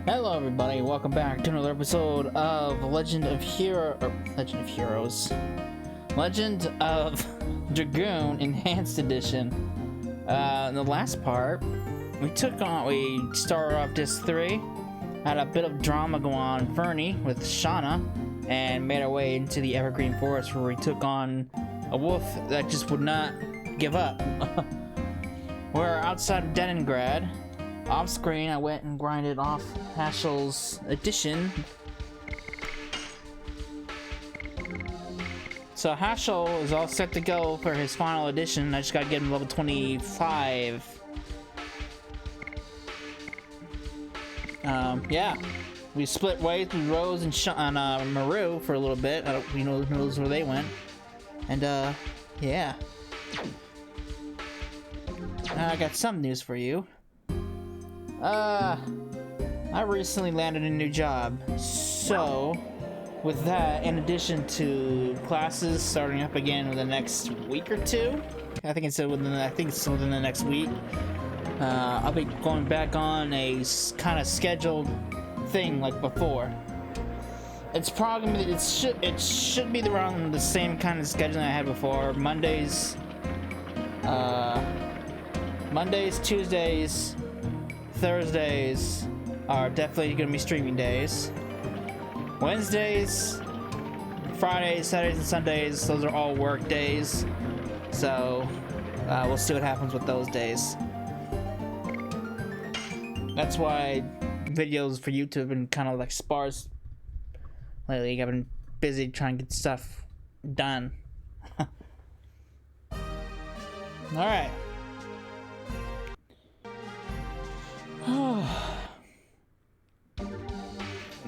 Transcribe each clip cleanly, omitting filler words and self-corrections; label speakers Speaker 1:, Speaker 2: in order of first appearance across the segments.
Speaker 1: Hello everybody, welcome back to another episode of Legend of Dragoon Enhanced Edition. In the last part, we started off Disc 3, had a bit of drama go on Fernie with Shauna, and made our way into the Evergreen Forest where we took on a wolf that just would not give up. We're outside of Denningrad. Off screen, I went and grinded off Hashel's edition. So Hashel is all set to go for his final edition. I just gotta get him level 25. Yeah. We split ways with Rose and Maru for a little bit. I don't, who knows where they went. And, yeah. I got some news for you. I recently landed a new job, so with that, in addition to classes starting up again within the next week or two, I think it's within the next week, I'll be going back on a kind of scheduled thing like before. It's probably it should be around the same kind of scheduling I had before. Mondays, Tuesdays, Thursdays are definitely going to be streaming days. Wednesdays, Fridays, Saturdays, and Sundays, those are all work days. So we'll see what happens with those days. That's why videos for YouTube have been kind of like sparse lately. I've been busy trying to get stuff done. Alright.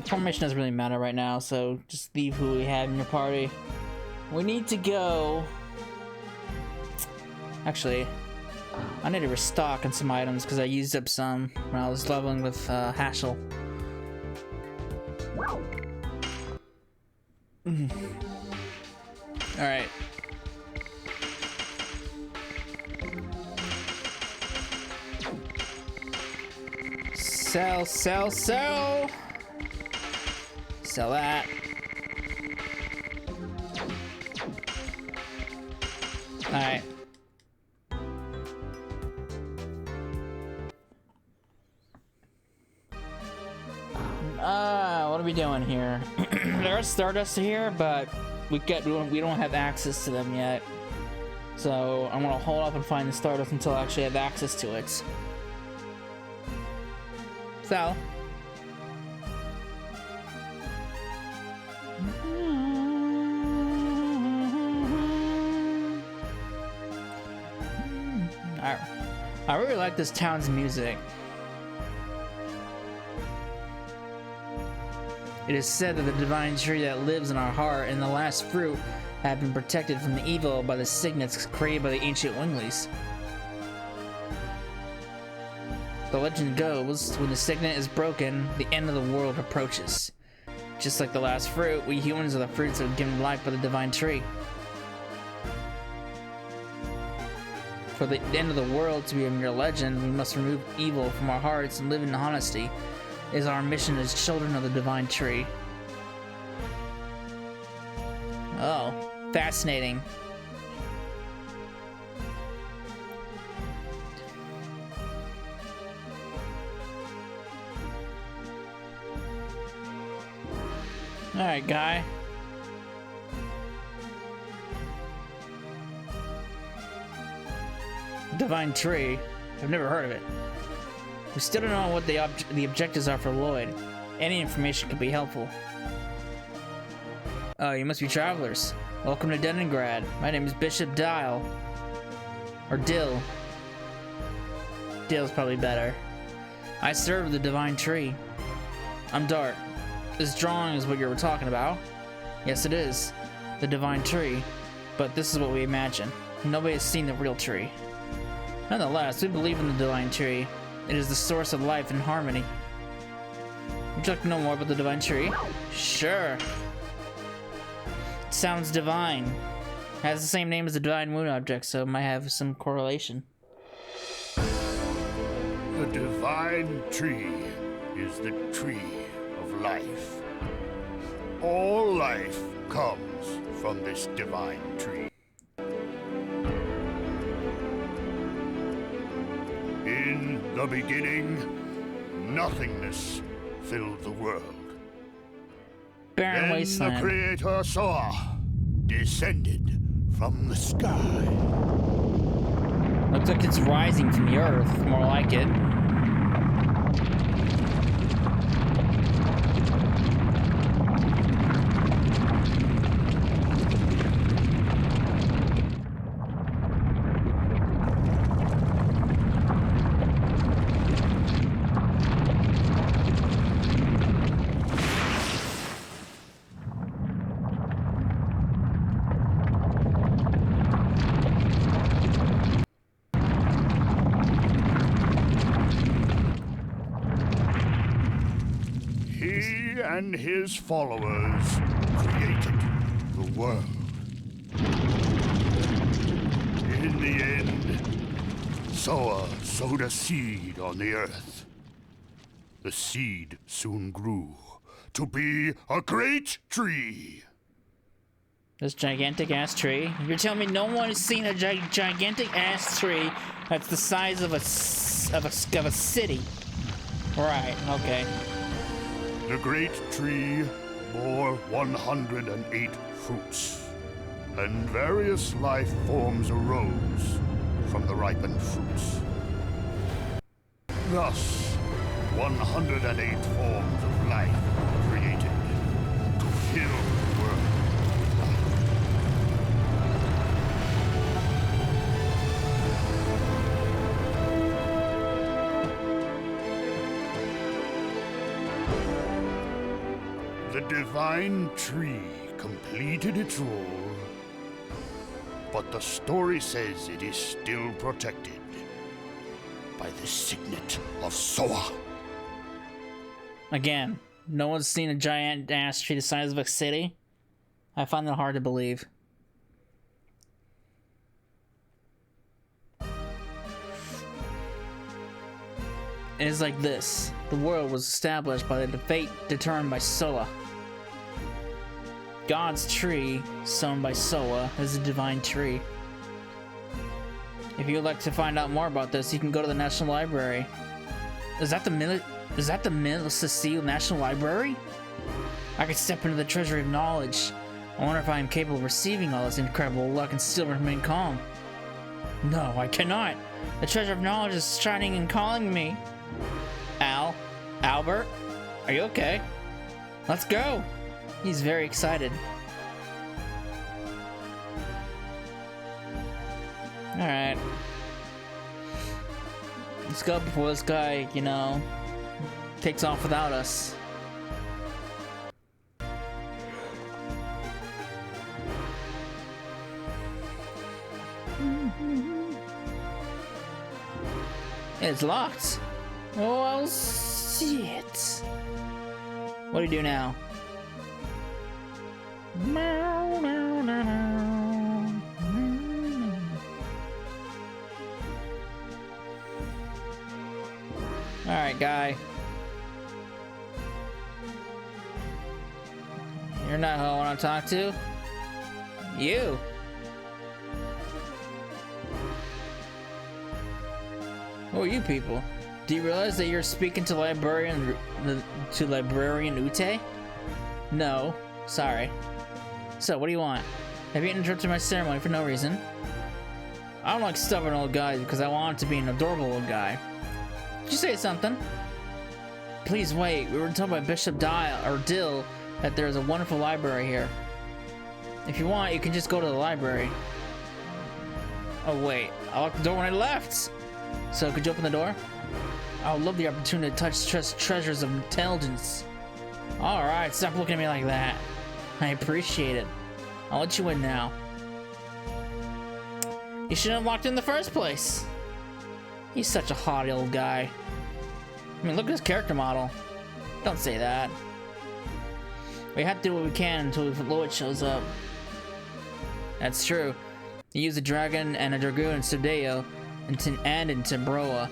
Speaker 1: Formation doesn't really matter right now, so just leave who we have in your party. We need to go. Actually, I need to restock on some items because I used up some when I was leveling with Hashel. Alright. Sell. Sell that. Alright. What are we doing here? There are Stardust here, but we don't have access to them yet. So I'm gonna hold off and find the Stardust until I actually have access to it. So I really like this town's music. It is said that the divine tree that lives in our heart and the last fruit have been protected from the evil by the signets created by the ancient Winglies. The legend goes, when the signet is broken, the end of the world approaches. Just like the last fruit, we humans are the fruits that are given life by the divine tree. For the end of the world to be a mere legend, we must remove evil from our hearts and live in honesty. It is our mission as children of the divine tree. Oh, fascinating. Alright, guy. Divine Tree? I've never heard of it. We still don't know what the objectives are for Lloyd. Any information could be helpful. Oh, you must be travelers. Welcome to Denningrad. My name is Bishop Dial. Or Dill. Dill's probably better. I serve the Divine Tree. I'm Dart. This drawing is what you were talking about. Yes, it is. The Divine Tree. But this is what we imagine. Nobody has seen the real tree. Nonetheless, we believe in the Divine Tree. It is the source of life and harmony. Would you like to know more about the Divine Tree? Sure. It sounds divine. It has the same name as the Divine Moon object, so it might have some correlation.
Speaker 2: The Divine Tree. is the tree of life. All life comes from this divine tree. In the beginning, nothingness filled the world.
Speaker 1: Barren
Speaker 2: Then
Speaker 1: wasteland.
Speaker 2: the creator Soa descended from the sky.
Speaker 1: Looks like it's rising from the earth, more like it.
Speaker 2: He and his followers created the world. In the end, Soa sowed a seed on the earth. The seed soon grew to be a great tree.
Speaker 1: This gigantic ass tree. You're telling me no one has seen a gigantic ass tree that's the size of a city? Right. Okay.
Speaker 2: The great tree bore 108 fruits, and various life forms arose from the ripened fruits. Thus, 108 forms of life were created to fill the world. The divine tree completed its role, but the story says it is still protected by the signet of Soa.
Speaker 1: Again, no one's seen a giant ass tree the size of a city? I find that hard to believe. It is like this. The world was established by the fate determined by Soa. God's tree, sown by Soa, is a divine tree. If you would like to find out more about this, you can go to the National Library. Is that the Cecile National Library? I could step into the treasury of knowledge. I wonder if I am capable of receiving all this incredible luck and still remain calm. No, I cannot. The treasure of knowledge is shining and calling me. Albert, are you okay? Let's go. He's very excited. Alright. Let's go before this guy, you know, takes off without us. It's locked. Oh, I'll see it. What do you do now? Alright, guy. You're not who I want to talk to. You. Who are you people? Do you realize that you're speaking to Librarian Ute? No, sorry. So, what do you want? Have you interrupted my ceremony for no reason? I don't like stubborn old guys because I want to be an adorable old guy. Did you say something? Please wait. We were told by Bishop Dill that there is a wonderful library here. If you want, you can just go to the library. Oh wait, I locked the door when I left. So could you open the door? I would love the opportunity to touch treasures of intelligence. Alright, stop looking at me like that. I appreciate it. I'll let you in now. You shouldn't have locked in the first place. He's such a haughty old guy. I mean, look at his character model. Don't say that. We have to do what we can until Lloyd shows up. That's true. He used a dragon and a dragoon in Sudeo and in Timbroa.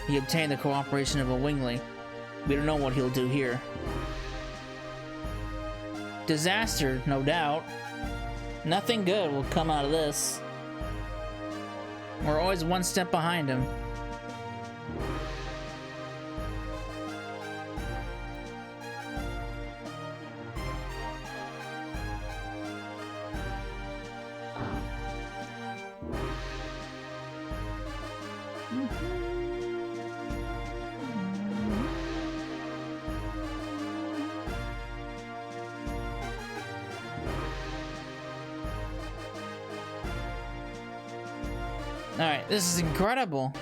Speaker 1: He obtained the cooperation of a wingling. We don't know what he'll do here. Disaster, no doubt. Nothing good will come out of this. We're always one step behind him. Alright, this is incredible.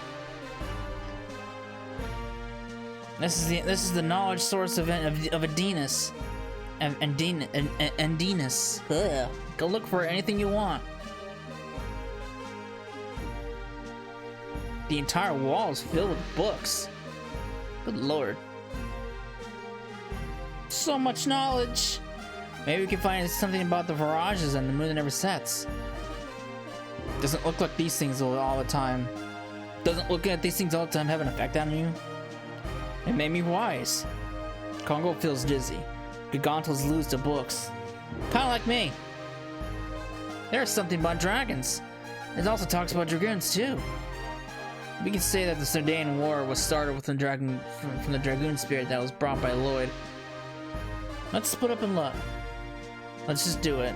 Speaker 1: This is the knowledge source of Endinus. Endinus. Ugh. Go look for anything you want. The entire wall is filled with books. Good lord. So much knowledge. Maybe we can find something about the virages and the moon that never sets. Doesn't look like these things all the time. Doesn't looking at these things all the time have an effect on you? It made me wise. Congo feels dizzy. Gigantles lose to books. Kinda like me. There's something about dragons. It also talks about dragoons too. We can say that the Sardaean War was started with the dragon from the Dragoon spirit that was brought by Lloyd. Let's split up and look. Let's just do it.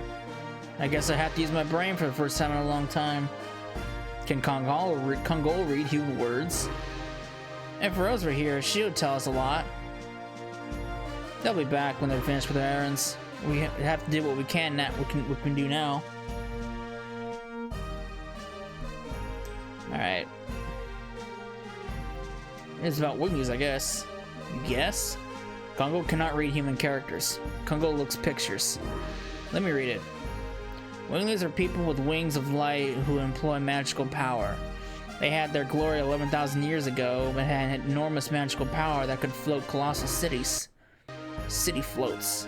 Speaker 1: I guess I have to use my brain for the first time in a long time. Can Kongol read human words? If Rose were here, she would tell us a lot. They'll be back when they're finished with their errands. We have to do what we can do now. Alright. It's about wiggies, I guess. Guess? Congo cannot read human characters. Congo looks pictures. Let me read it. Winglings are people with wings of light who employ magical power. They had their glory 11,000 years ago, but had enormous magical power that could float colossal cities. City floats.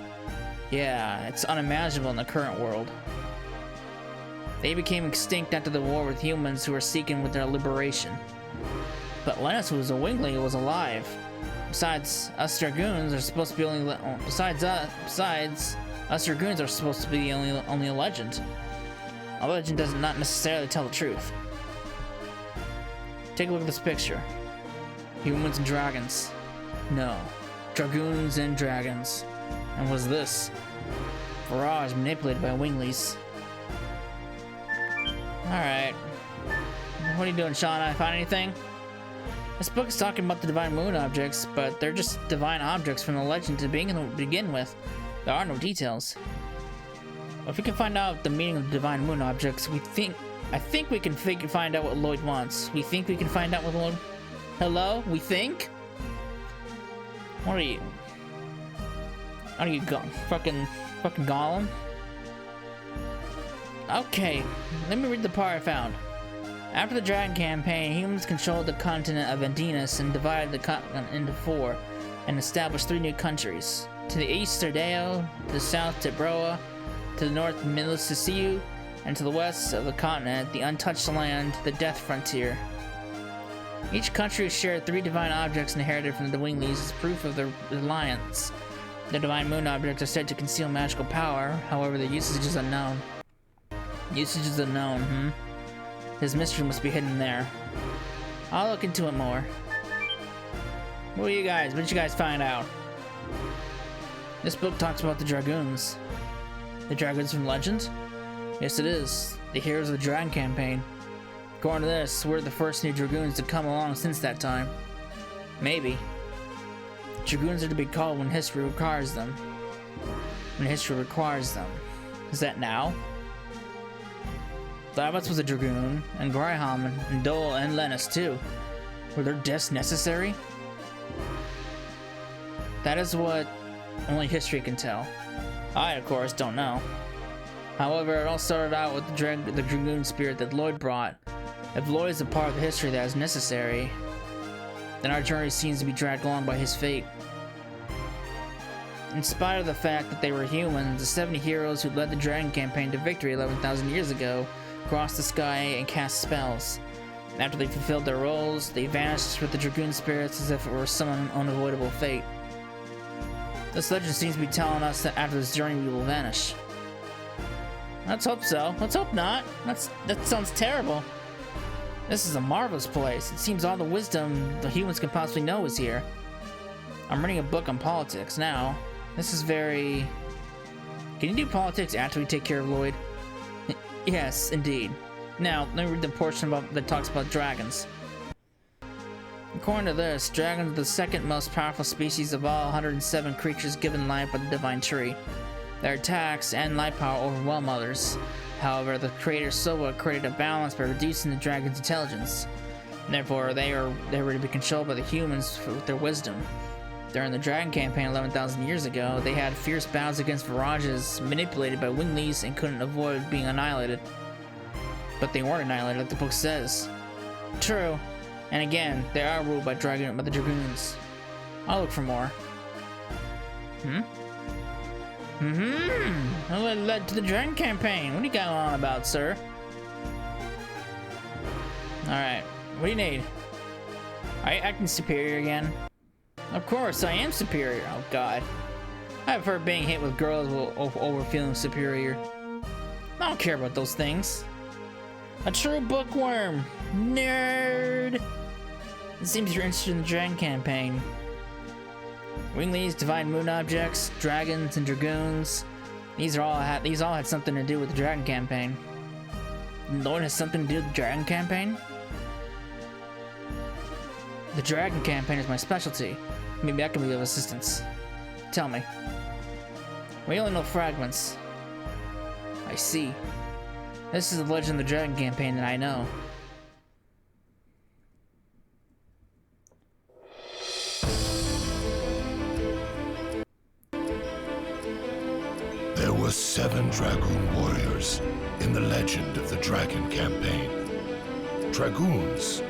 Speaker 1: Yeah, it's unimaginable in the current world. They became extinct after the war with humans who were seeking with their liberation. But Lennis, who was a wingling, was alive. Besides, us Dragoons are supposed to be only. Besides, us Dragoons are supposed to be only a legend. A legend does not necessarily tell the truth. Take a look at this picture. Humans and dragons. No. Dragoons and dragons. And what's this? Virage manipulated by winglies. Alright. What are you doing, Sean? I find anything? This book is talking about the divine moon objects, but they're just divine objects from the legend to begin with. There are no details. If we can find out the meaning of the divine moon objects, I think we can find out what Lloyd wants. We think we can find out what Lloyd... Hello? We think? What are you? Are you fucking Gollum? Okay, let me read the part I found. After the Dragon campaign, humans controlled the continent of Endinus and divided the continent into 4 and established 3 new countries. To the east, Sardeo, to the south, Tibroa, to the north, Milicisiu, and to the west of the continent, the untouched land, the Death Frontier. Each country shared 3 divine objects inherited from the Winglies as proof of their alliance. The divine moon objects are said to conceal magical power, however their usage is unknown. Usage is unknown, His mystery must be hidden there. I'll look into it more. What did you guys find out? This book talks about the Dragoons. The Dragoons from Legend? Yes, it is. The heroes of the Dragon campaign. According to this, we're the first new Dragoons to come along since that time. Maybe. Dragoons are to be called when history requires them. When history requires them. Is that now? Thabas was a Dragoon, and Griham, and Dole, and Lennis too. Were their deaths necessary? That is what only history can tell. I, of course, don't know. However, it all started out with the Dragoon spirit that Lloyd brought. If Lloyd is a part of the history that is necessary, then our journey seems to be dragged along by his fate. In spite of the fact that they were humans, the 70 heroes who led the Dragon campaign to victory 11,000 years ago crossed the sky and cast spells. After they fulfilled their roles, they vanished with the Dragoon spirits as if it were some unavoidable fate. This legend seems to be telling us that after this journey we will vanish. Let's hope so. Let's hope not. That sounds terrible. This is a marvelous place. It seems all the wisdom the humans can possibly know is here. I'm reading a book on politics now. This is very... Can you do politics after we take care of Lloyd? Yes, indeed. Now, let me read the portion that talks about dragons. According to this, dragons are the second most powerful species of all 107 creatures given life by the Divine Tree. Their attacks and life power overwhelm others. However, the creator Silva created a balance by reducing the dragon's intelligence. Therefore, they were to be controlled by the humans with their wisdom. During the Dragon campaign 11,000 years ago, they had fierce battles against Virages manipulated by Winglies and couldn't avoid being annihilated. But they weren't annihilated like the book says. True. And again, they are ruled by the Dragoons. I'll look for more. What led to the Dragon campaign? What do you got on about, sir? Alright, what do you need? Are you acting superior again? Of course, I am superior. Oh god. I've heard being hit with girls over feeling superior. I don't care about those things. A true bookworm! Nerd! It seems you're interested in the Dragon campaign. Winglies, divine moon objects, dragons, and dragoons. These all had something to do with the Dragon campaign. Lloyd has something to do with the Dragon campaign? The Dragon campaign is my specialty. Maybe I can be of assistance. Tell me. We only know fragments. I see. This is the legend of the Dragon campaign that I know.
Speaker 2: There were 7 Dragoon warriors in the legend of the Dragon campaign. Dragoons,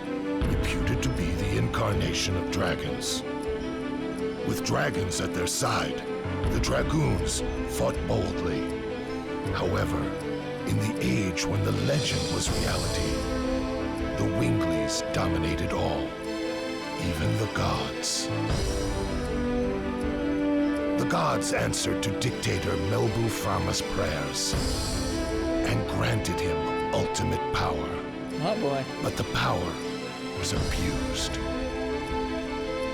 Speaker 2: reputed to be the incarnation of dragons. With dragons at their side, the Dragoons fought boldly. However, in the age when the legend was reality, the Winglies dominated all, even the gods. The gods answered to dictator Melbu Frama's prayers and granted him ultimate power.
Speaker 1: Oh boy.
Speaker 2: But the power was abused.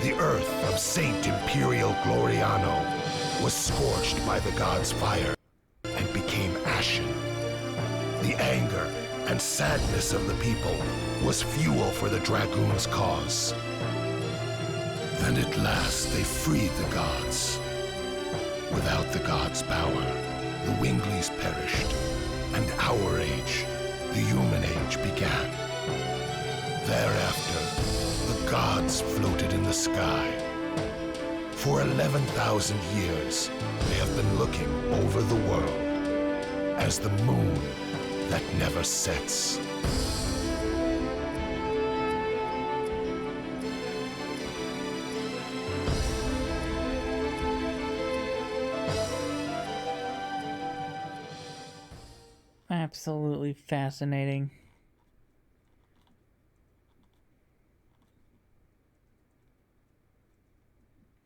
Speaker 2: The earth of Saint Imperial Gloriano was scorched by the gods' fire and became ashen. The anger and sadness of the people was fuel for the Dragoons' cause. Then at last they freed the gods. Without the gods' power, the Winglies perished, and our age, the human age, began. Thereafter, the gods floated in the sky. For 11,000 years, they have been looking over the world as the moon that never sets.
Speaker 1: Absolutely fascinating.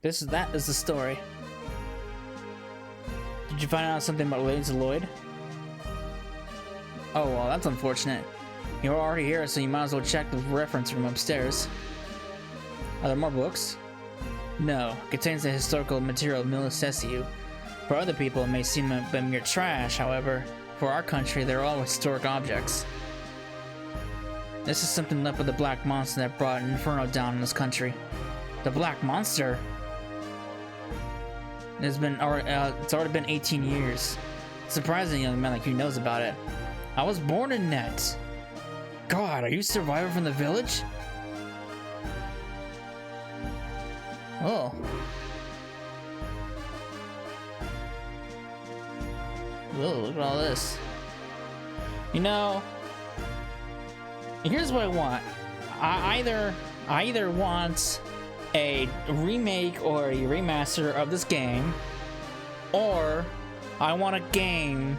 Speaker 1: That is the story. Did you find out something about related to Lloyd? Oh well, that's unfortunate. You're already here, so you might as well check the reference room upstairs. Are there more books? No, it contains the historical material of Milicessiu. For other people, it may seem to be mere trash, however, for our country, they're all historic objects. This is something left by the Black Monster that brought an inferno down in this country. The Black Monster? It's already been 18 years. Surprising young man like you knows about it. I was born in Net. God, are you a survivor from the village? Oh. Whoa, look at all this. You know, here's what I want. I either want a remake or a remaster of this game, or I want a game,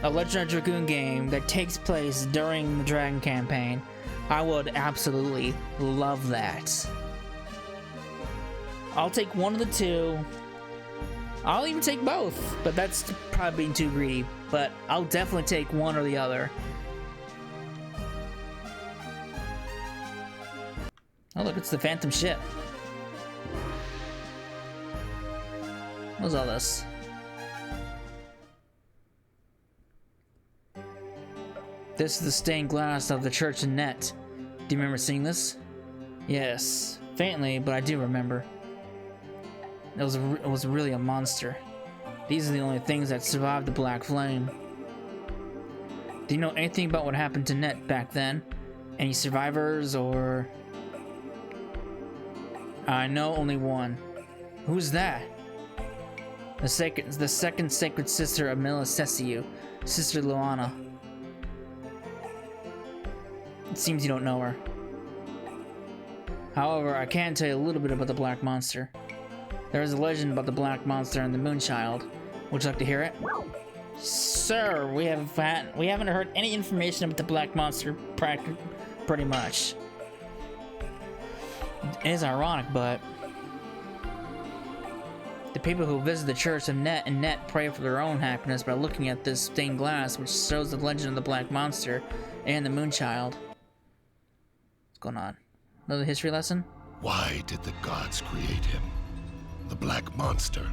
Speaker 1: a Legend of Dragoon game that takes place during the Dragon campaign, I would absolutely love that. I'll take one of the two. I'll even take both, but that's probably being too greedy. But I'll definitely take one or the other. Oh, look, it's the Phantom ship. What's all this? This is the stained glass of the church in Net. Do you remember seeing this? Yes, faintly, but I do remember. It was really a monster. These are the only things that survived the Black Flame. Do you know anything about what happened to Net back then? Any survivors or... I know only one. Who's that? The second sacred sister of Melisesiu, Sister Luana. It seems you don't know her. However, I can tell you a little bit about the Black Monster. There is a legend about the Black Monster and the Moonchild. Would you like to hear it? Sir, we haven't heard any information about the Black Monster pretty much. It is ironic, but the people who visit the church of Net and Net pray for their own happiness by looking at this stained glass, which shows the legend of the Black Monster and the Moonchild. What's going on? Another history lesson?
Speaker 3: Why did the gods create him? The Black Monster.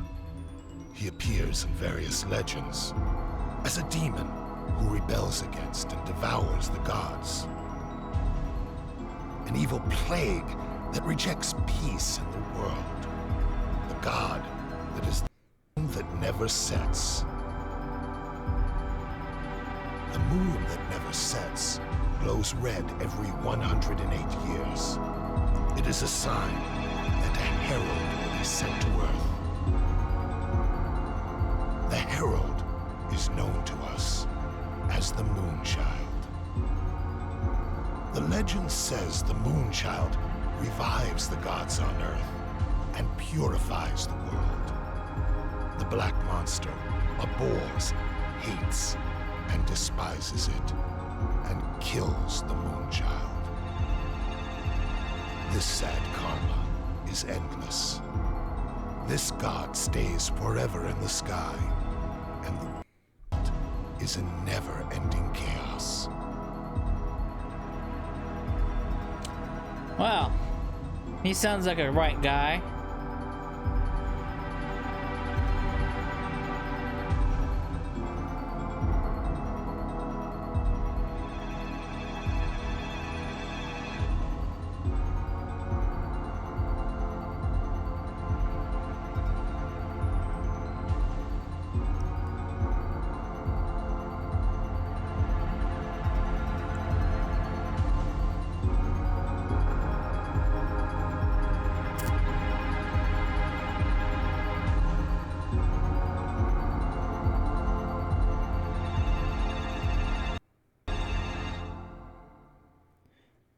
Speaker 3: He appears in various legends as a demon who rebels against and devours the gods. An evil plague that rejects peace in the world. The god that is the moon that never sets. The moon that never sets glows red every 108 years. It is a sign that a herald will be sent to Earth. The herald is known to us as the Moonchild. The legend says the Moonchild revives the gods on Earth and purifies the world. The Black Monster abhors, hates, and despises it, and kills the Moonchild. This sad karma is endless. This god stays forever in the sky, and the world is a never-ending chaos.
Speaker 1: Wow. He sounds like a right guy.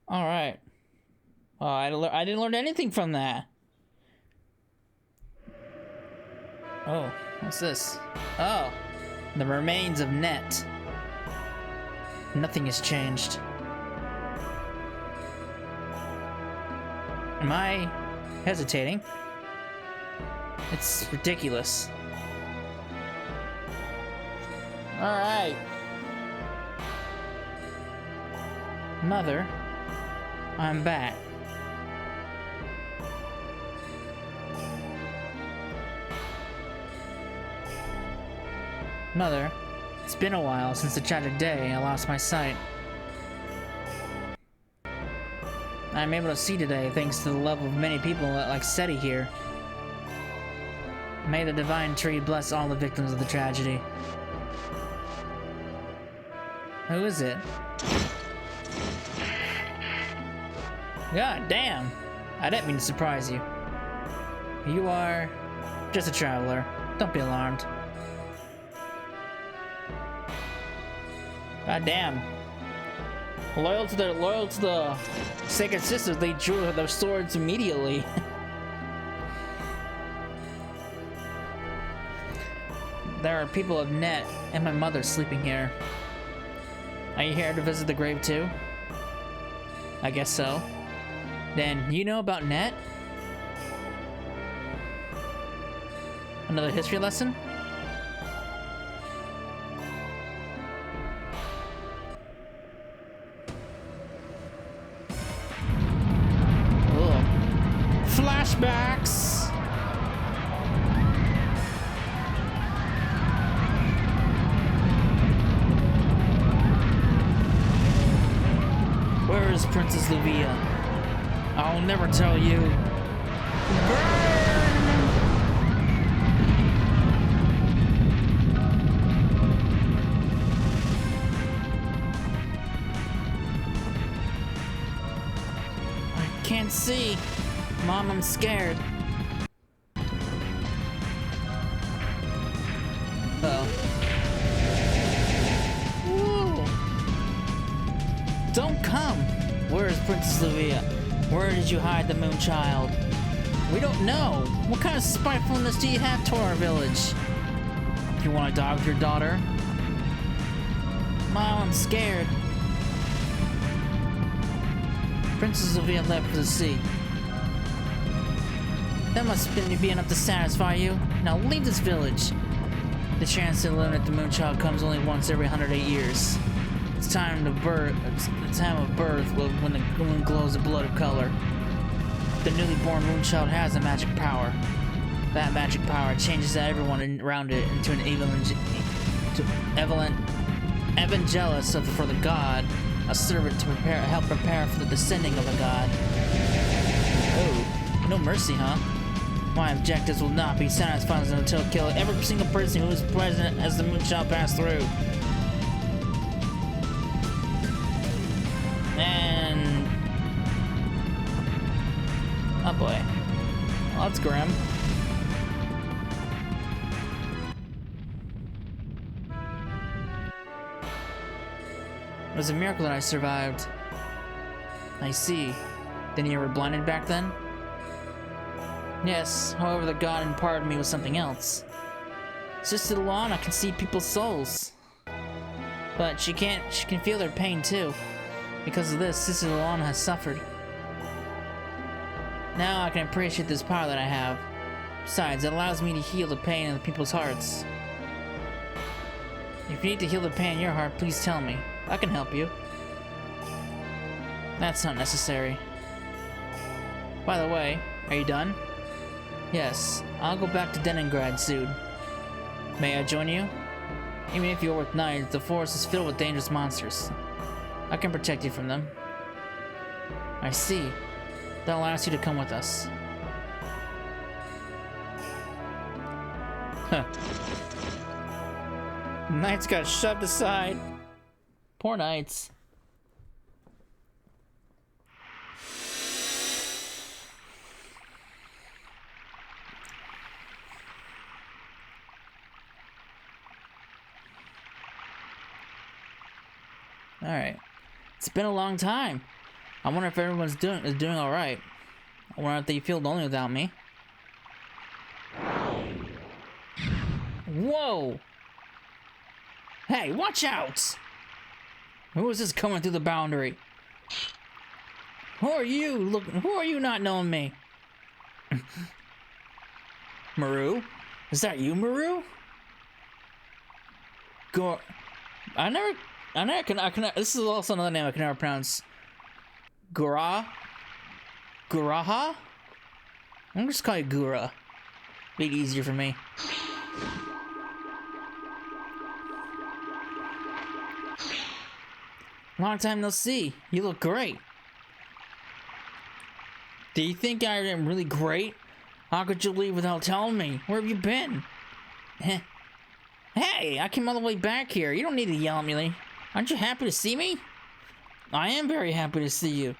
Speaker 1: All right. Oh, I didn't learn anything from that. Oh, what's this? Oh, the remains of Net. Nothing has changed. Am I hesitating? It's ridiculous. All right. Mother, I'm back. Mother, it's been a while since the tragic day I lost my sight. I'm able to see today thanks to the love of many people like Seti here. May the divine tree bless all the victims of the tragedy. Who is it? God damn! I didn't mean to surprise you. You are just a traveler. Don't be alarmed. God damn. Loyal to the Sacred Sisters, they drew their swords immediately. There are people of Net and my mother sleeping here. Are you here to visit the grave too? I guess so. Then, you know about Net? Another history lesson? Ugh. Flashbacks! Where is Princess Luvia? I'll never tell you. I can't see. Mom, I'm scared. Uh-oh. Whoa. Don't come! Where is Princess Luvia? Where did you hide the Moonchild? We don't know! What kind of spitefulness do you have toward our village? You want to die with your daughter? Mom, I'm scared. Princess Luvia left for the sea. That must be enough to satisfy you. Now leave this village. The chance to eliminate the Moonchild comes only once every 108 years. It's time to birth. It's the time of birth when the moon glows a blood of color. The newly born Moonchild has a magic power. That magic power changes everyone around it into an evangelist for the god, a servant to help prepare for the descending of a god. Oh, no mercy, huh? My objectives will not be satisfied until kill every single person who is present as the Moonchild passed through. And... oh boy. Well, that's grim. It was a miracle that I survived. I see. Then you were blinded back then? Yes, however the god imparted me with something else. Sister Luana can see people's souls. But she can feel their pain too. Because of this, Sister Luana has suffered. Now I can appreciate this power that I have. Besides, it allows me to heal the pain in the people's hearts. If you need to heal the pain in your heart, please tell me. I can help you. That's not necessary. By the way, are you done? Yes, I'll go back to Denningrad soon. May I join you? Even if you're with knights, the forest is filled with dangerous monsters. I can protect you from them. I see. Then I'll ask you to come with us. Huh. Knights got shoved aside. Poor Knights. Alright. It's been a long time. I wonder if everyone's doing alright. I wonder if they feel lonely without me. Whoa! Hey, watch out! Who is this coming through the boundary? Who are you? Look, who are you not knowing me? Maru? Is that you, Maru? This is also another name I can never pronounce. Guraha? I'm just call you Gura. Make it easier for me. Long time no see. You look great. Do you think I am really great? How could you leave without telling me? Where have you been? Hey, I came all the way back here. You don't need to yell at me. Aren't you happy to see me? I am very happy to see you.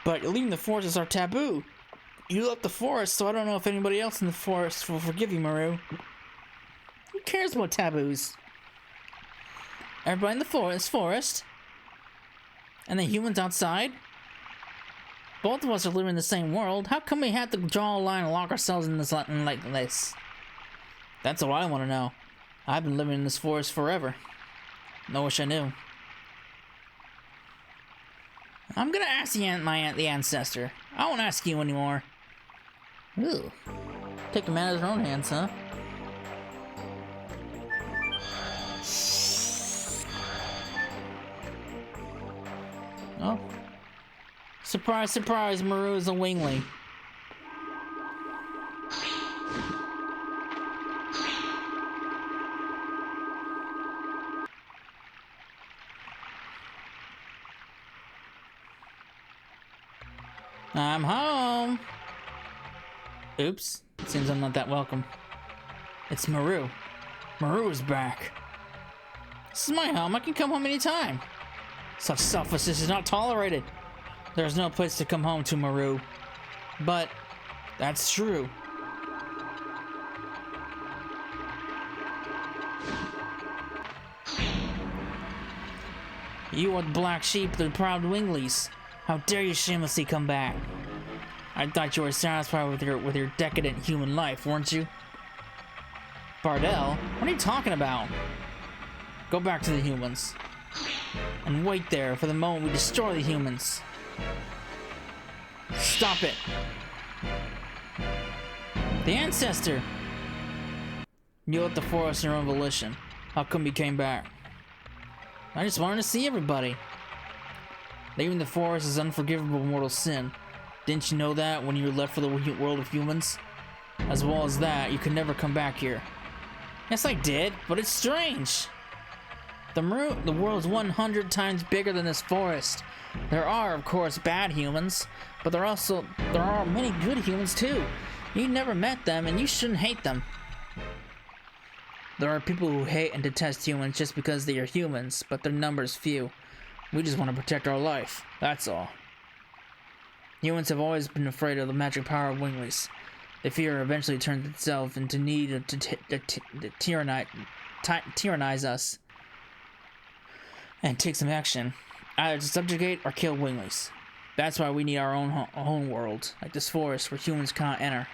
Speaker 1: But leaving the forests are taboo. You left the forest, so I don't know if anybody else in the forest will forgive you, Maru. Who cares about taboos? Everybody in the forest, and the humans outside. Both of us are living in the same world. How come we have to draw a line and lock ourselves in this like this? That's what I want to know. I've been living in this forest forever. I wish I knew. I'm gonna ask the ancestor. I won't ask you anymore. Ooh. Take a matter in her own hands, huh? Oh. Surprise, surprise, Maru is a wingling. I'm home. Oops. It seems I'm not that welcome. It's Maru. Maru is back. This is my home. I can come home anytime. Such selfishness is not tolerated. There's no place to come home to, Maru. But that's true. You are the black sheep of the proud Winglies. How dare you shamelessly come back? I thought you were satisfied with your decadent human life, weren't you? Bardell? What are you talking about? Go back to the humans. And wait there for the moment we destroy the humans. Stop it! The ancestor! You left the forest on your own volition. How come you came back? I just wanted to see everybody. Leaving the forest is unforgivable mortal sin. Didn't you know that when you were left for the world of humans? As well as that, you could never come back here. Yes, I did, but it's strange. The world's 100 times bigger than this forest. There are, of course, bad humans, but there are many good humans too. You never met them, and you shouldn't hate them. There are people who hate and detest humans just because they are humans, but their number's few. We just want to protect our life, that's all. Humans have always been afraid of the magic power of Winglies. The fear eventually turns itself into need to tyrannize us and take some action, either to subjugate or kill Winglies. That's why we need our own world, like this forest where humans cannot enter.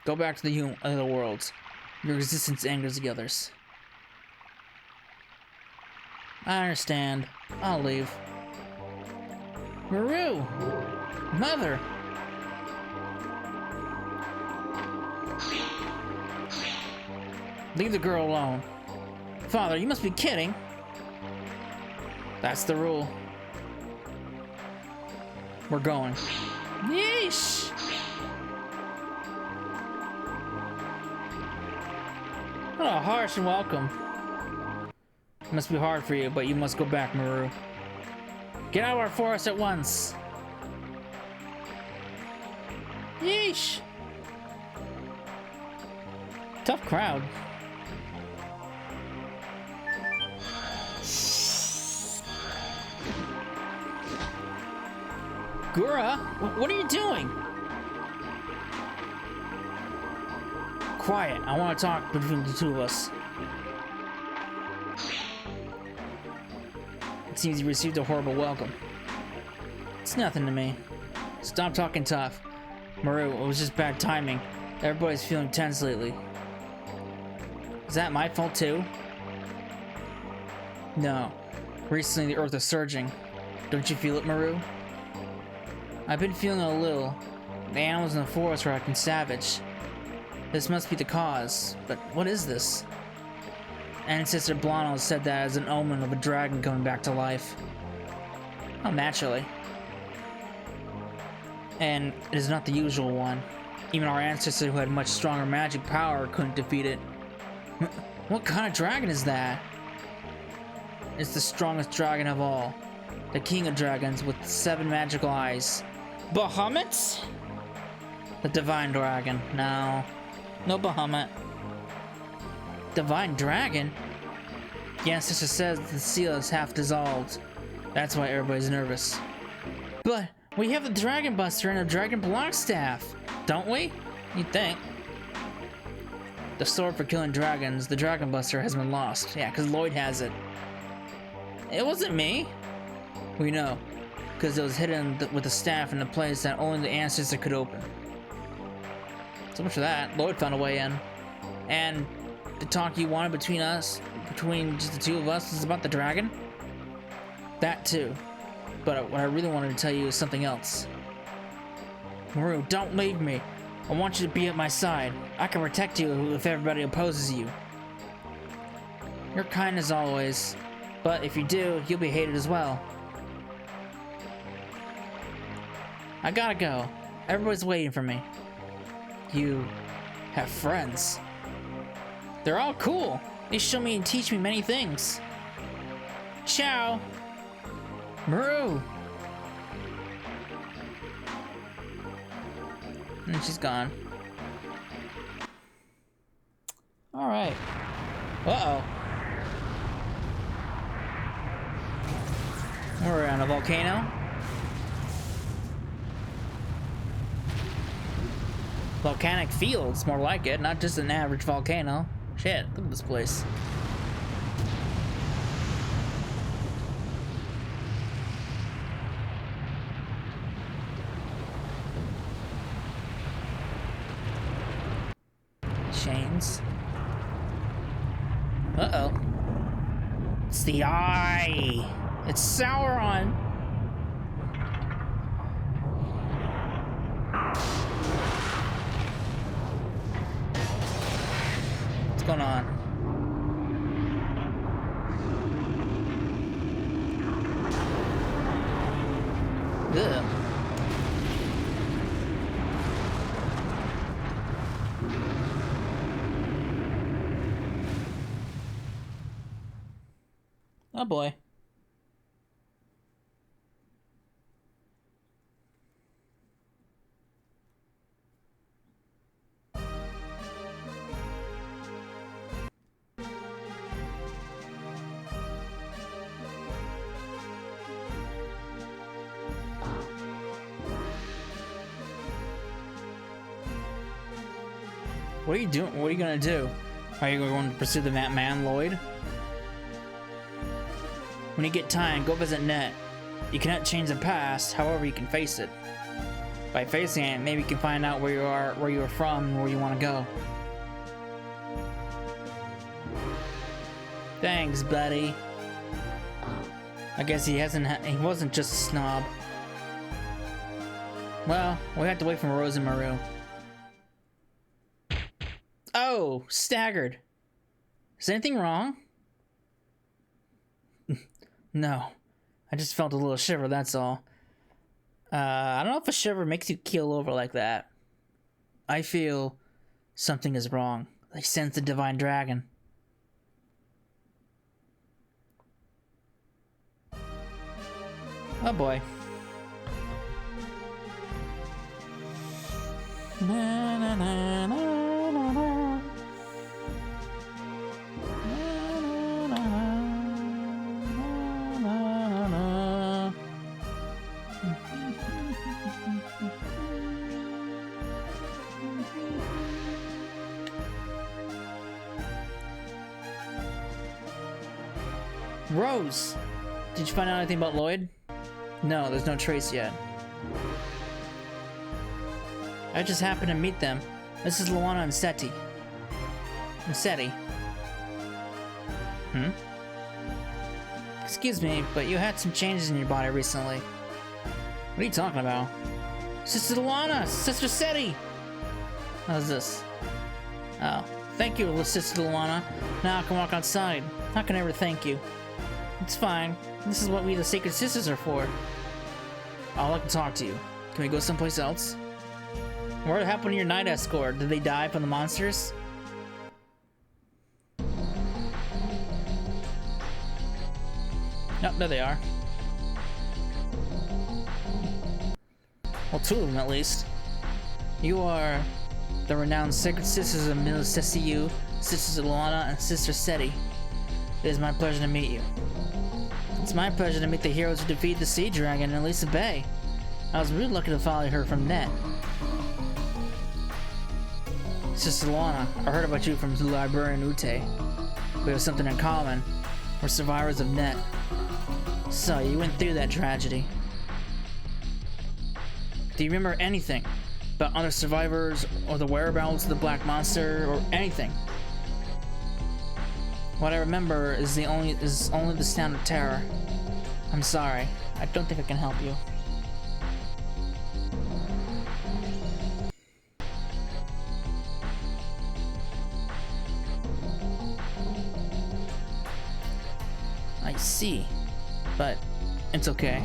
Speaker 1: Go back to the other worlds. Your existence angers the others. I understand. I'll leave. Maru! Mother! Leave the girl alone. Father, you must be kidding. That's the rule. We're going. Yeesh! What a harsh welcome. It must be hard for you, but you must go back, Maru. Get out of our forest at once. Yeesh! Tough crowd. Gura, what are you doing? Quiet, I want to talk between the two of us. It seems you received a horrible welcome. It's nothing to me. Stop talking tough. Maru, it was just bad timing. Everybody's feeling tense lately. Is that my fault too? No. Recently the earth is surging. Don't you feel it, Maru? I've been feeling it a little. The animals in the forest are acting savage. This must be the cause, but what is this? Ancestor Blano said that as an omen of a dragon coming back to life. Oh, naturally. And it is not the usual one. Even our ancestor who had much stronger magic power couldn't defeat it. What kind of dragon is that? It's the strongest dragon of all. The king of dragons with 7 magical eyes. Bahamut? The divine dragon. No. No Bahamut. Divine dragon? The ancestor says the seal is half dissolved. That's why everybody's nervous. But we have the Dragon Buster and a Dragon Block Staff, don't we? You'd think. The sword for killing dragons, the Dragon Buster, has been lost. Yeah, because Lloyd has it. It wasn't me. We know, because it was hidden with the staff in a place that only the ancestor could open. So much for that. Lloyd found a way in. And the talk you wanted between us, between just the two of us, is about the dragon? That too. But what I really wanted to tell you is something else. Maru, don't leave me. I want you to be at my side. I can protect you if everybody opposes you. You're kind as always, but if you do, you'll be hated as well. I gotta go. Everybody's waiting for me. You have friends. They're all cool. They show me and teach me many things. Ciao. Maru. And she's gone. Alright. Uh-oh. We're on a volcano. Volcanic fields, more like it, not just an average volcano. Shit, look at this place. Chains. Uh-oh. It's the eye! It's Sauron! What's going on? Ugh. Oh boy. What are you doing? What are you gonna do? Are you going to pursue the man Lloyd? When you get time, go visit Net. You cannot change the past, however you can face it. By facing it, maybe you can find out where you are from, and where you want to go. Thanks, buddy. I guess he wasn't just a snob. Well, we have to wait for Rose and Maru. Oh, staggered. Is anything wrong? No. I just felt a little shiver, that's all. I don't know if a shiver makes you keel over like that. I feel something is wrong. I sense the divine dragon. Oh boy. Na, na, na, na, na, na. Rose! Did you find out anything about Lloyd? No, there's no trace yet. I just happened to meet them. This is Luana and Seti. Excuse me, but you had some changes in your body recently. What are you talking about? Sister Luana! Sister Seti! How's this? Oh, thank you, Sister Luana. Now I can walk outside. How can I ever thank you? It's fine. This is what we the Sacred Sisters are for. I'd like to talk to you. Can we go someplace else? What happened to your night escort? Did they die from the monsters? Nope, there they are. Well, two of them at least. You are the renowned Sacred Sisters of Milcesiu, Sister Luana, and Sister Seti. It is my pleasure to meet you. It's my pleasure to meet the heroes who defeat the Sea Dragon in Elisa Bay. I was really lucky to follow her from Net. Sister Luana, I heard about you from the librarian Ute. We have something in common. We're survivors of Net. So, you went through that tragedy. Do you remember anything about other survivors, or the whereabouts of the Black Monster, or anything? What I remember is only the sound of terror. I'm sorry. I don't think I can help you. I see. But it's okay.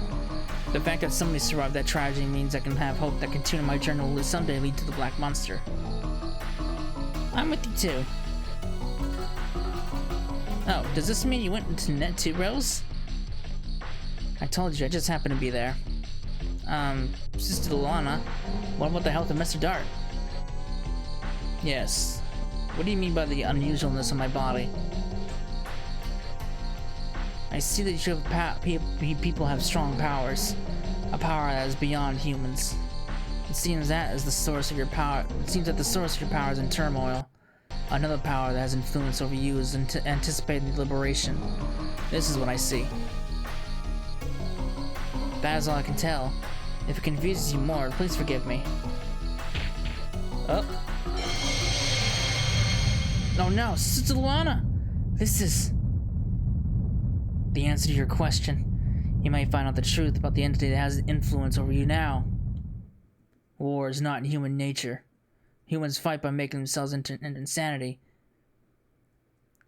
Speaker 1: The fact that somebody survived that tragedy means I can have hope that continuing my journey will someday lead to the Black Monster. I'm with you too. Oh, does this mean you went into Net 2, Rose? I told you, I just happened to be there. Sister Luana, what about the health of Mr. Dart? Yes. What do you mean by the unusualness of my body? I see that you have people have strong powers. A power that is beyond humans. It seems that is the source of your power. It seems that the source of your power is in turmoil. Another power that has influence over you is anticipating liberation. This is what I see. That is all I can tell. If it confuses you more, please forgive me. Oh. Oh no, Sister Luana! This is the answer to your question. You may find out the truth about the entity that has influence over you now. War is not in human nature. Humans fight by making themselves into insanity.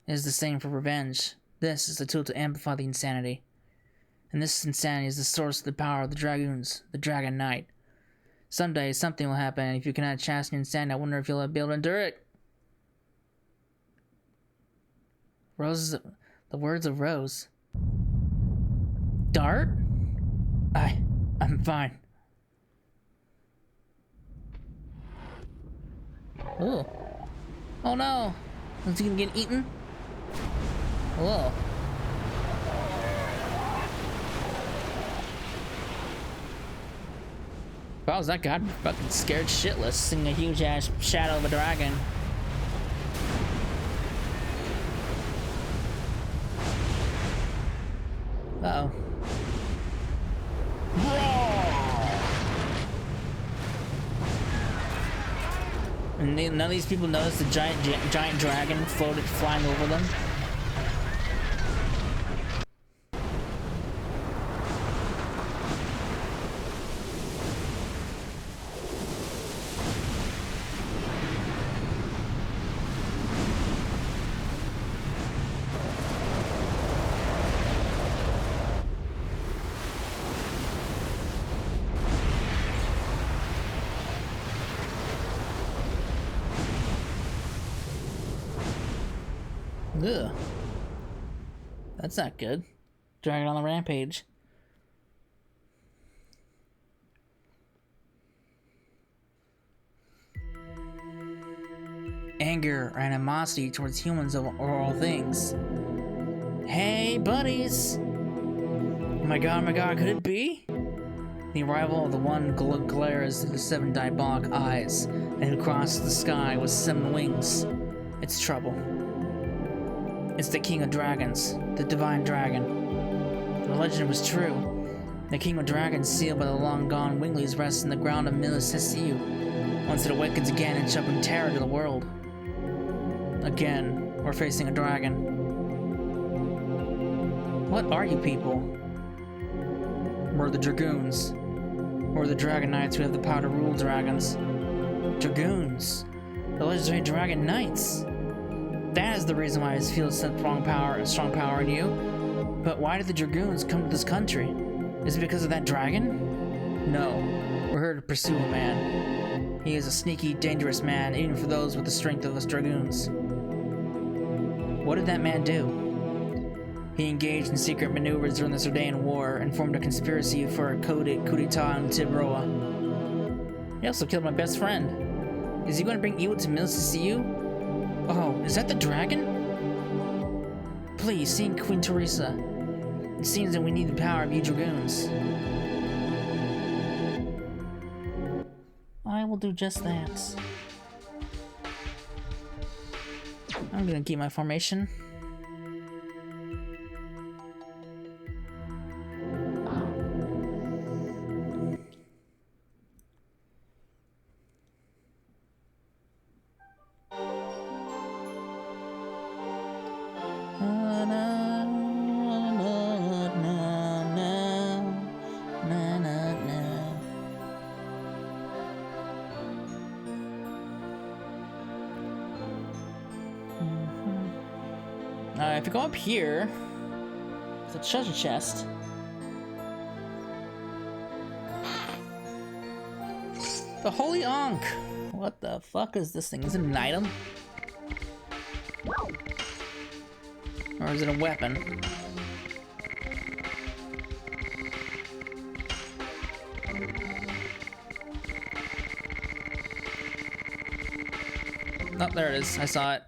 Speaker 1: It is the same for revenge. This is the tool to amplify the insanity. And this insanity is the source of the power of the Dragoons, the Dragon Knight. Someday something will happen, and if you cannot chastise your insanity, I wonder if you'll be able to endure it. Rose, the words of Rose. Dart? I'm fine. Oh. Oh no! Is he gonna get eaten? Whoa. If I was that guy, I'd be fucking scared shitless, seeing a huge ass shadow of a dragon. Uh-oh. And none of these people noticed the giant dragon floated flying over them. Ugh. That's not good. Dragon on the rampage. Anger or animosity towards humans or all things. Hey, buddies! Oh my god, could it be? The arrival of the one who glares through the 7 diabolic eyes and who crosses the sky with 7 wings. It's trouble. It's the King of Dragons, the Divine Dragon. The legend was true. The King of Dragons, sealed by the long-gone Winglies, rests in the ground of Milis Hesiu. Once it awakens again and shall bring terror to the world. Again, we're facing a dragon. What are you people? We're the Dragoons. We're the Dragon Knights who have the power to rule dragons. Dragoons. The legendary Dragon Knights. That is the reason why I feel such strong power in you. But why did the Dragoons come to this country? Is it because of that dragon? No. We're here to pursue a man. He is a sneaky, dangerous man, even for those with the strength of us Dragoons. What did that man do? He engaged in secret maneuvers during the Sardaean War and formed a conspiracy for a coup d'etat in Tibroa. He also killed my best friend. Is he going to bring evil to Milis to see you? Oh, is that the dragon? Please, Saint Queen Teresa. It seems that we need the power of you Dragoons. I will do just that. I'm gonna keep my formation. if you go up here, it's a treasure chest. The Holy Ankh! What the fuck is this thing? Is it an item? Or is it a weapon? Oh, there it is. I saw it.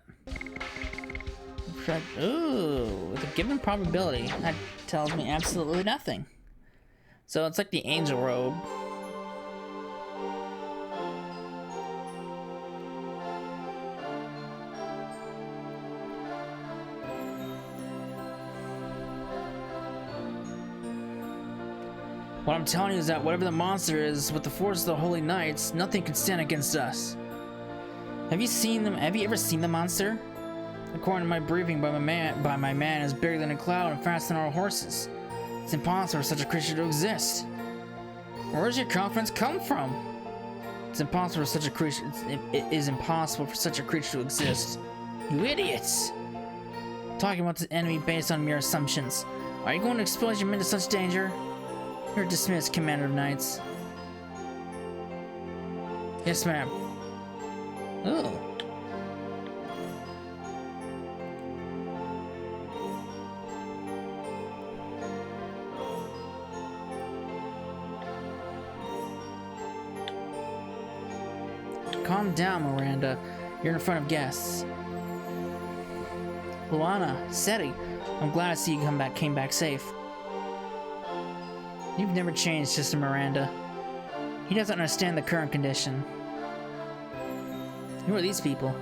Speaker 1: Ooh, with a given probability. That tells me absolutely nothing. So it's like the angel robe. What I'm telling you is that whatever the monster is, with the force of the Holy Knights, nothing can stand against us. Have you seen them? Have you ever seen the monster? According to my briefing by my man, is bigger than a cloud and faster than our horses. It's impossible for such a creature to exist. Where does your confidence come from? It's impossible for such a creature. It is impossible for such a creature to exist. You idiots! Talking about the enemy based on mere assumptions. Are you going to expose your men to such danger? You're dismissed, Commander of Knights. Yes, ma'am. Ooh. Calm down, Miranda. You're in front of guests. Luana, Seti, I'm glad to see you came back safe. You've never changed, Sister Miranda. He doesn't understand the current condition. Who are these people?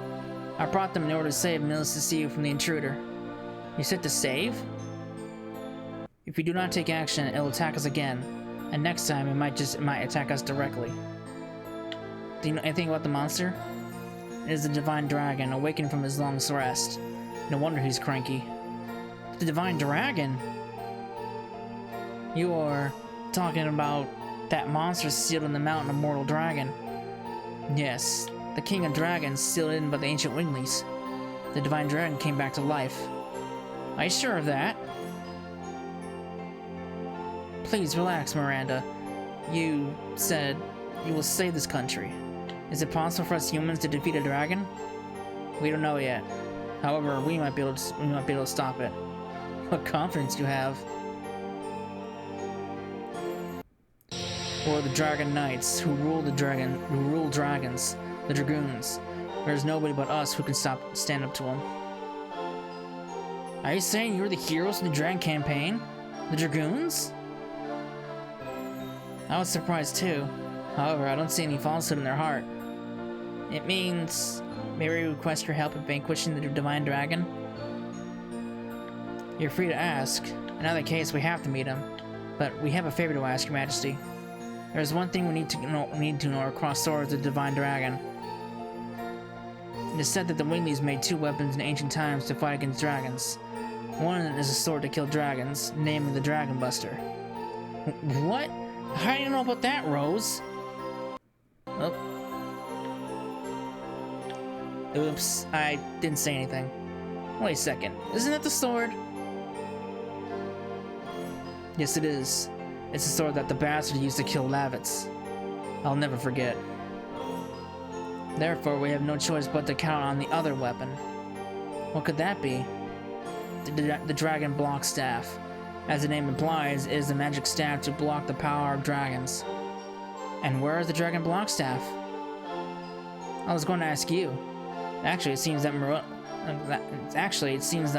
Speaker 1: I brought them in order to save Mills to see you from the intruder. You said to save? If we do not take action, it will attack us again. And next time, it might attack us directly. Do you know anything about the monster? It is the Divine Dragon, awakened from his long rest. No wonder he's cranky. The Divine Dragon? You are talking about that monster sealed in the mountain of Mortal Dragon. Yes, the King of Dragons sealed in by the ancient Winglies. The Divine Dragon came back to life. Are you sure of that? Please relax, Miranda. You said you will save this country. Is it possible for us humans to defeat a dragon? We don't know yet. However, we might be able to stop it. What confidence do you have? Or the Dragon Knights, who rule dragons, the Dragoons. There's nobody but us who can stand up to them. Are you saying you're the heroes of the Dragon campaign? The Dragoons? I was surprised too. However, I don't see any falsehood in their heart. It means, may we request your help in vanquishing the Divine Dragon? You're free to ask. In either case, we have to meet him. But we have a favor to ask, Your Majesty. There's one thing we need to know across swords of the Divine Dragon. It is said that the Winglies made two weapons in ancient times to fight against dragons. One is a sword to kill dragons, namely the Dragon Buster. What? How do you know about that, Rose? Oh. Oops, I didn't say anything. Wait a second, isn't that the sword? Yes, it is. It's the sword that the bastard used to kill Lavitz. I'll never forget. Therefore, we have no choice but to count on the other weapon. What could that be? The Dragon Block Staff. As the name implies, it is a magic staff to block the power of dragons. And where is the Dragon Block Staff? I was going to ask you. Actually, it seems that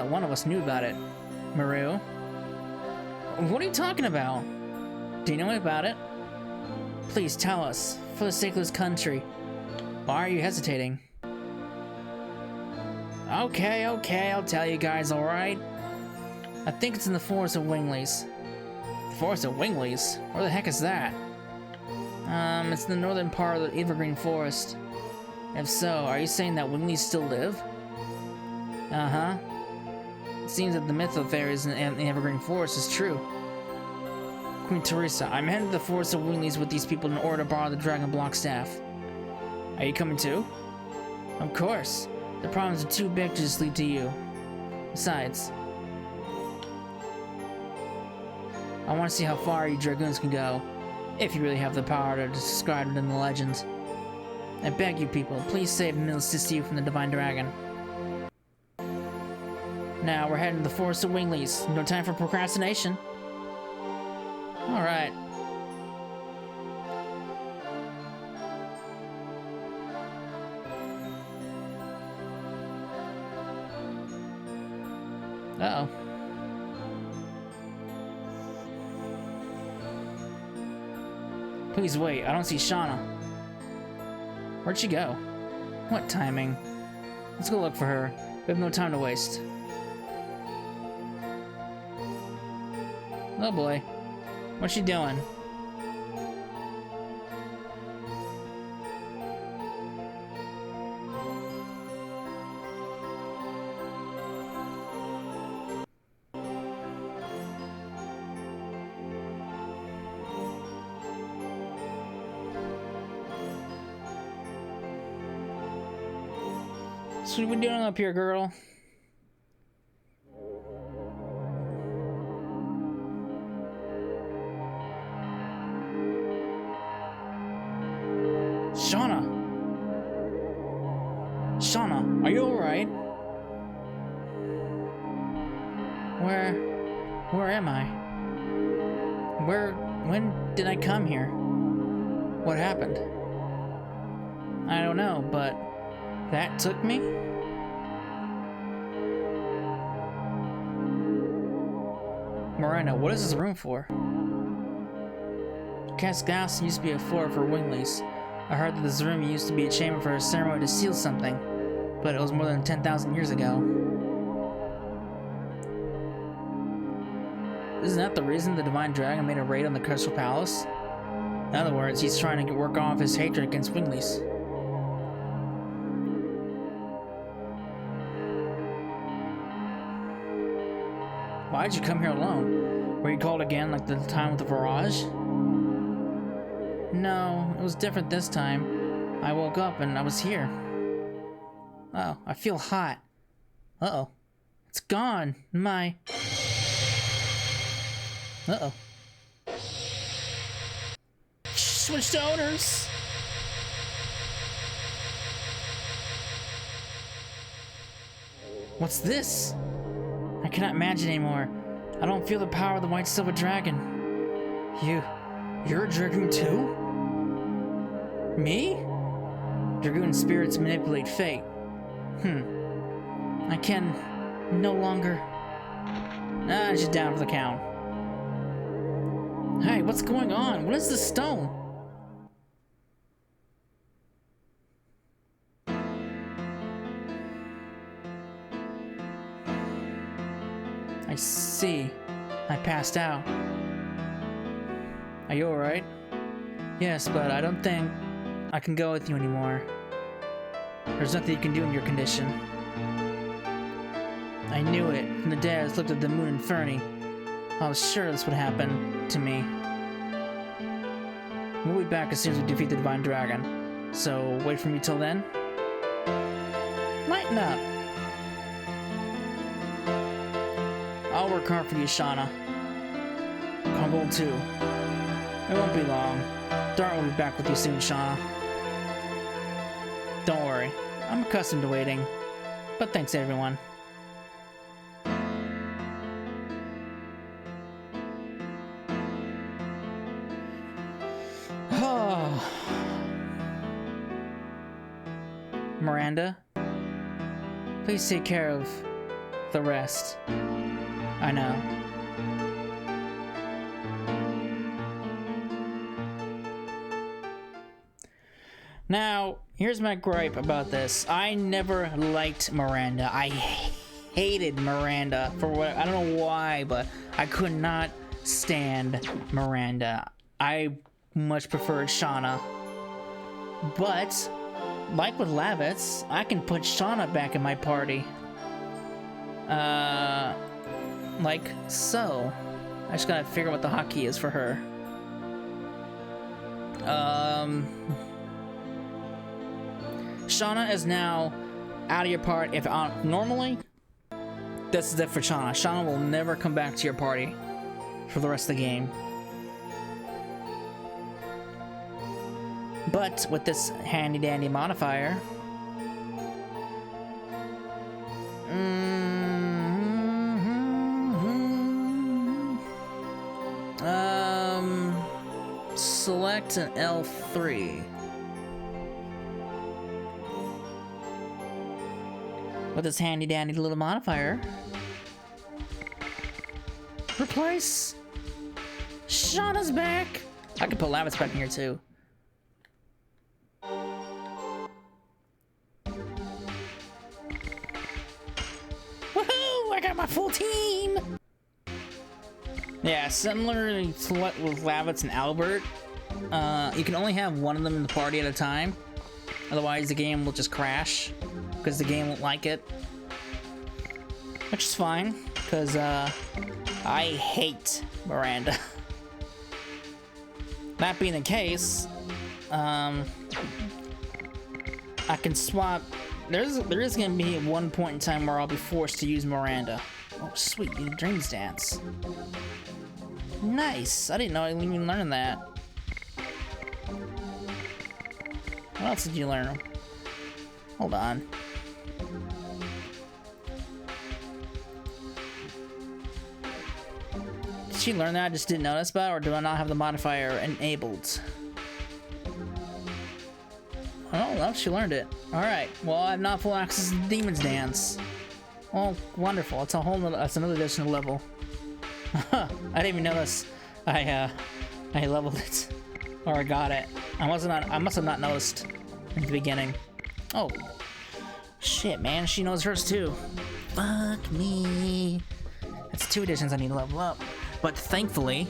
Speaker 1: one of us knew about it. Maru? What are you talking about? Do you know about it? Please tell us, for the sake of this country. Why are you hesitating? Okay, I'll tell you guys, alright? I think it's in the Forest of Winglies. The Forest of Winglies? Where the heck is that? It's in the northern part of the Evergreen Forest. If so, are you saying that Winglies still live? Uh-huh. It seems that the myth of fairies in the Evergreen Forest is true. Queen Teresa, I'm headed to the Forest of Winglies with these people in order to borrow the Dragon Block Staff. Are you coming too? Of course. The problems are too big to just leave to you. Besides, I want to see how far you Dragoons can go, if you really have the power to describe it in the legends. I beg you people, please save and assist you from the Divine Dragon. Now we're heading to the Forest of Winglies. No time for procrastination. Alright. Uh-oh. Please wait, I don't see Shauna. Where'd she go? What timing? Let's go look for her. We have no time to waste. Oh boy. What's she doing? So what are we doing up here, girl? Shauna! Shauna, are you alright? Where am I? When did I come here? What happened? I don't know, but that took me? Miranda, what is this room for? Casgas used to be a floor for Winglies. I heard that this room used to be a chamber for a ceremony to seal something, but it was more than 10,000 years ago. Isn't that the reason the Divine Dragon made a raid on the Crystal Palace? In other words, he's trying to work off his hatred against Winglies. Why'd you come here alone? Were you called again like the time with the barrage? No, it was different this time. I woke up and I was here. Oh, I feel hot. Uh-oh. It's gone. My... Uh-oh. Switched owners! What's this? I cannot imagine anymore. I don't feel the power of the White Silver Dragon. You're a Dragoon too? Me? Dragoon spirits manipulate fate. I can no longer... she's down for the count. Hey, what's going on? What is this stone? I see. I passed out. Are you alright? Yes, but I don't think I can go with you anymore. There's nothing you can do in your condition. I knew it from the day I looked at the moon inferni. I was sure this would happen to me. We'll be back as soon as we defeat the Divine Dragon. So, wait for me till then? Lighten up! I'll work hard for you, Shauna. Congold too. It won't be long. Dart will be back with you soon, Shauna. Don't worry. I'm accustomed to waiting. But thanks, everyone. Miranda, please take care of the rest. I know. Now, here's my gripe about this. I never liked Miranda. I hated Miranda for what, I don't know why, but I could not stand Miranda. I much preferred Shauna. But, like with Lavitz, I can put Shauna back in my party. Like so. I just gotta figure out what the hotkey is for her. Shauna is now out of your party. If normally, this is it for Shauna. Shauna will never come back to your party. for the rest of the game. But with this handy dandy modifier, select an L3. With this handy dandy little modifier, replace Shauna's back. I can put Lavis back in here too. Woohoo! I got my full team. Yeah, similarly to what with Lavitz and Albert, you can only have one of them in the party at a time. Otherwise, the game will just crash because the game won't like it. Which is fine, because I hate Miranda. That being the case, I can swap. There is gonna be one point in time where I'll be forced to use Miranda. Oh, sweet, you Dreams Dance. Nice. I didn't know I didn't even learn that. What else did you learn? Hold on. Did she learn that I just didn't notice about, or do I not have the modifier enabled? Oh, well, she learned it. Alright, well, I have not full access to Demon's Dance. Well, wonderful. It's a whole nother, that's another additional level. I didn't even notice I leveled it. Or I got it. I must have not noticed in the beginning. Oh. Shit, man, she knows hers too. Fuck me. That's 2 additions I need to level up. But thankfully,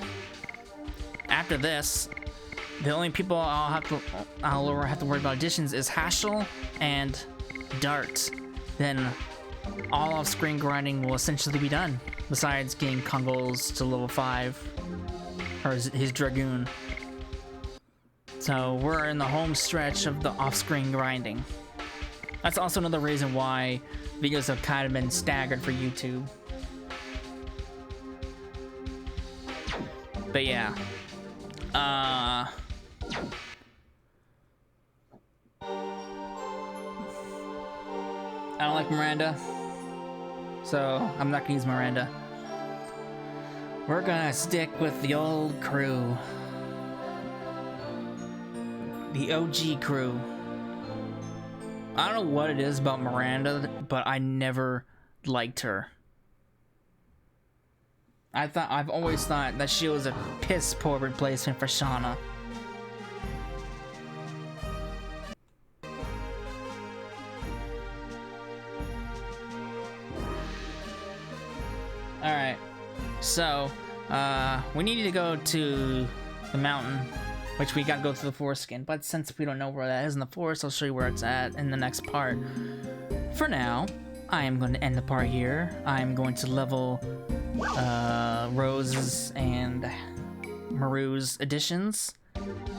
Speaker 1: after this, the only people I'll have to worry about additions is Haschel and Dart. Then all off-screen grinding will essentially be done, besides getting Kungles to level 5, or his Dragoon. So we're in the home stretch of the off-screen grinding. That's also another reason why videos have kind of been staggered for YouTube. But yeah. I don't like Miranda, so I'm not gonna use Miranda. We're gonna stick with the old crew. The OG crew. I don't know what it is about Miranda, but I never liked her. I've always thought that she was a piss poor replacement for Shauna. Alright, so, we need to go to the mountain, which we gotta go through the foreskin, but since we don't know where that is in the forest, I'll show you where it's at in the next part. For now, I am going to end the part here. I am going to level Rose's and Maru's additions,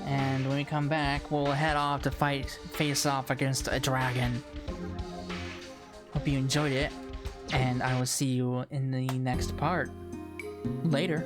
Speaker 1: and when we come back, we'll head off to face off against a dragon. Hope you enjoyed it, and I will see you in the next part. Later.